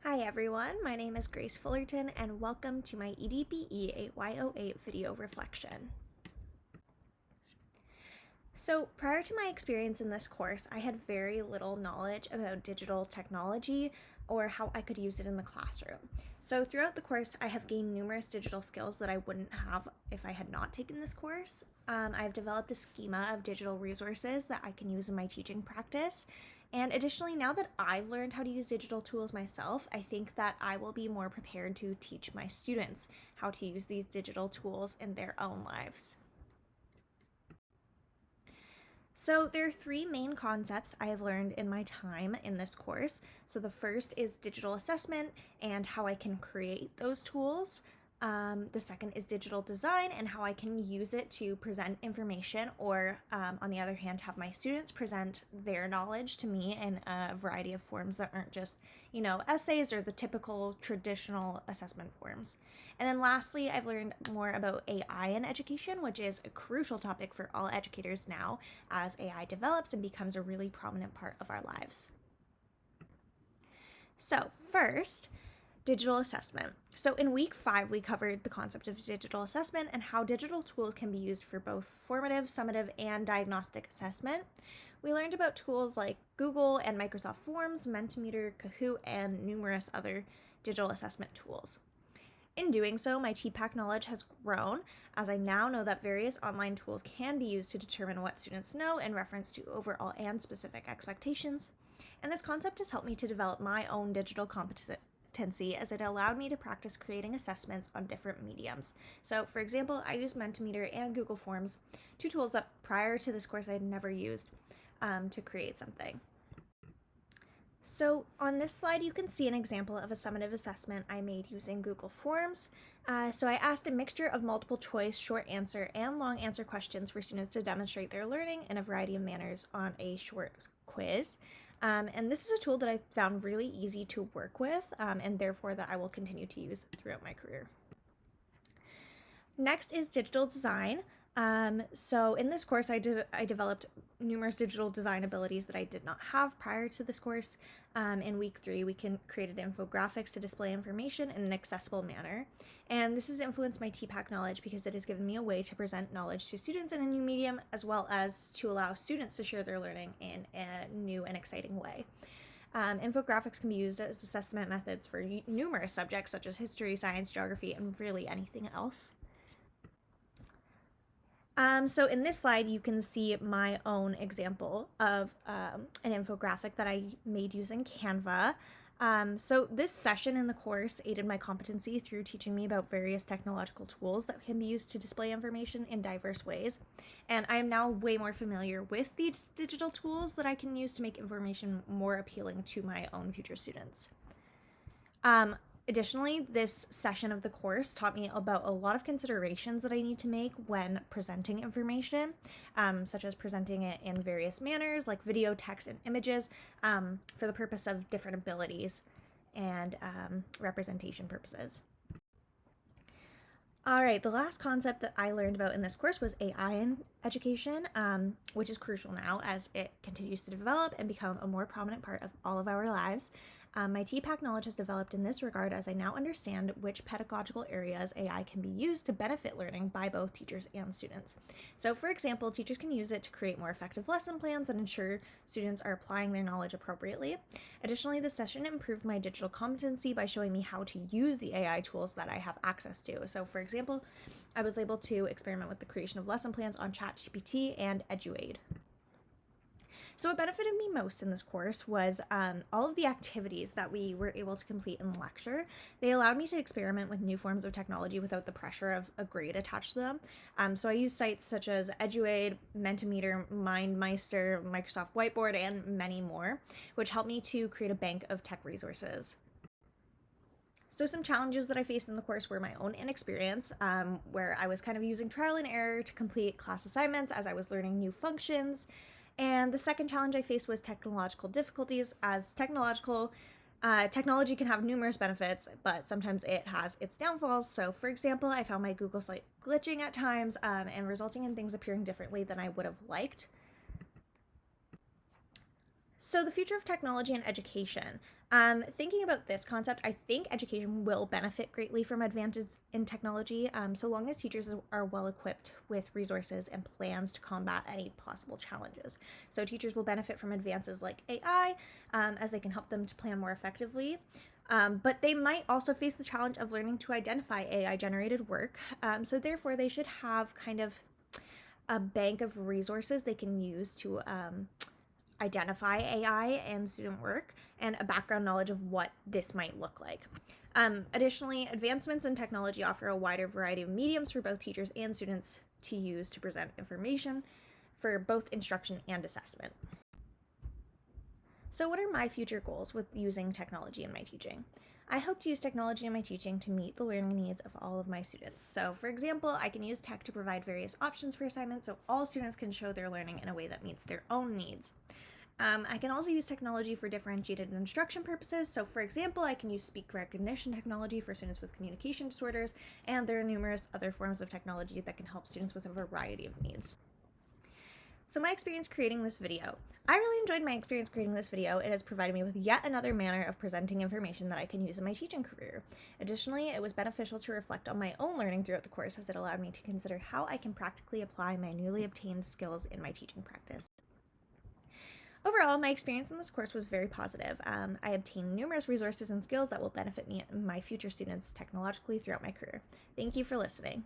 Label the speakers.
Speaker 1: Hi everyone, my name is Grace Fullerton and welcome to my EDBE 8Y08 video reflection. So prior to my experience in this course, I had very little knowledge about digital technology or how I could use it in the classroom. So throughout the course, I have gained numerous digital skills that I wouldn't have if I had not taken this course. I've developed a schema of digital resources that I can use in my teaching practice. And additionally, now that I've learned how to use digital tools myself, I think that I will be more prepared to teach my students how to use these digital tools in their own lives. So there are three main concepts I have learned in my time in this course. So the first is digital assessment and how I can create those tools. The second is digital design and how I can use it to present information or, on the other hand, have my students present their knowledge to me in a variety of forms that aren't just, essays or the typical traditional assessment forms. And then lastly, I've learned more about AI in education, which is a crucial topic for all educators now as AI develops and becomes a really prominent part of our lives. So first, digital assessment. So in week 5, we covered the concept of digital assessment and how digital tools can be used for both formative, summative, and diagnostic assessment. We learned about tools like Google and Microsoft Forms, Mentimeter, Kahoot, and numerous other digital assessment tools. In doing so, my TPAC knowledge has grown as I now know that various online tools can be used to determine what students know in reference to overall and specific expectations. And this concept has helped me to develop my own digital competency as it allowed me to practice creating assessments on different mediums. So, for example, I use Mentimeter and Google Forms, two tools that prior to this course I had never used to create something. So on this slide, you can see an example of a summative assessment I made using Google Forms. So I asked a mixture of multiple choice, short answer, and long answer questions for students to demonstrate their learning in a variety of manners on a short quiz. And this is a tool that I found really easy to work with, and therefore that I will continue to use throughout my career. Next is digital design. So in this course, I developed numerous digital design abilities that I did not have prior to this course. In week 3, we created infographics to display information in an accessible manner. And this has influenced my TPAC knowledge because it has given me a way to present knowledge to students in a new medium, as well as to allow students to share their learning in a new and exciting way. Infographics can be used as assessment methods for numerous subjects such as history, science, geography, and really anything else. So in this slide, you can see my own example of an infographic that I made using Canva. So this session in the course aided my competency through teaching me about various technological tools that can be used to display information in diverse ways. And I am now way more familiar with these digital tools that I can use to make information more appealing to my own future students. Additionally, this session of the course taught me about a lot of considerations that I need to make when presenting information, such as presenting it in various manners like video, text, and images for the purpose of different abilities and representation purposes. All right, the last concept that I learned about in this course was AI in education, which is crucial now as it continues to develop and become a more prominent part of all of our lives. My TPAC knowledge has developed in this regard as I now understand which pedagogical areas AI can be used to benefit learning by both teachers and students. So, for example, teachers can use it to create more effective lesson plans and ensure students are applying their knowledge appropriately. Additionally, this session improved my digital competency by showing me how to use the AI tools that I have access to. So, for example, I was able to experiment with the creation of lesson plans on ChatGPT and EduAid. So what benefited me most in this course was all of the activities that we were able to complete in the lecture. They allowed me to experiment with new forms of technology without the pressure of a grade attached to them. So I used sites such as EduAid, Mentimeter, MindMeister, Microsoft Whiteboard, and many more, which helped me to create a bank of tech resources. So some challenges that I faced in the course were my own inexperience, where I was kind of using trial and error to complete class assignments as I was learning new functions. And the second challenge I faced was technological difficulties, as technology can have numerous benefits, but sometimes it has its downfalls. So, for example, I found my Google site glitching at times and resulting in things appearing differently than I would have liked. So, the future of technology and education. Thinking about this concept, I think education will benefit greatly from advances in technology, so long as teachers are well equipped with resources and plans to combat any possible challenges. So, teachers will benefit from advances like AI, as they can help them to plan more effectively. But they might also face the challenge of learning to identify AI generated work. So, therefore, they should have kind of a bank of resources they can use to identify AI and student work, and a background knowledge of what this might look like. Additionally, advancements in technology offer a wider variety of mediums for both teachers and students to use to present information for both instruction and assessment. So, what are my future goals with using technology in my teaching? I hope to use technology in my teaching to meet the learning needs of all of my students. So, for example, I can use tech to provide various options for assignments so all students can show their learning in a way that meets their own needs. I can also use technology for differentiated instruction purposes. So, for example, I can use speech recognition technology for students with communication disorders, and there are numerous other forms of technology that can help students with a variety of needs. So, my experience creating this video. I really enjoyed my experience creating this video. It has provided me with yet another manner of presenting information that I can use in my teaching career. Additionally, it was beneficial to reflect on my own learning throughout the course, as it allowed me to consider how I can practically apply my newly obtained skills in my teaching practice. Overall, my experience in this course was very positive. I obtained numerous resources and skills that will benefit me and my future students technologically throughout my career. Thank you for listening.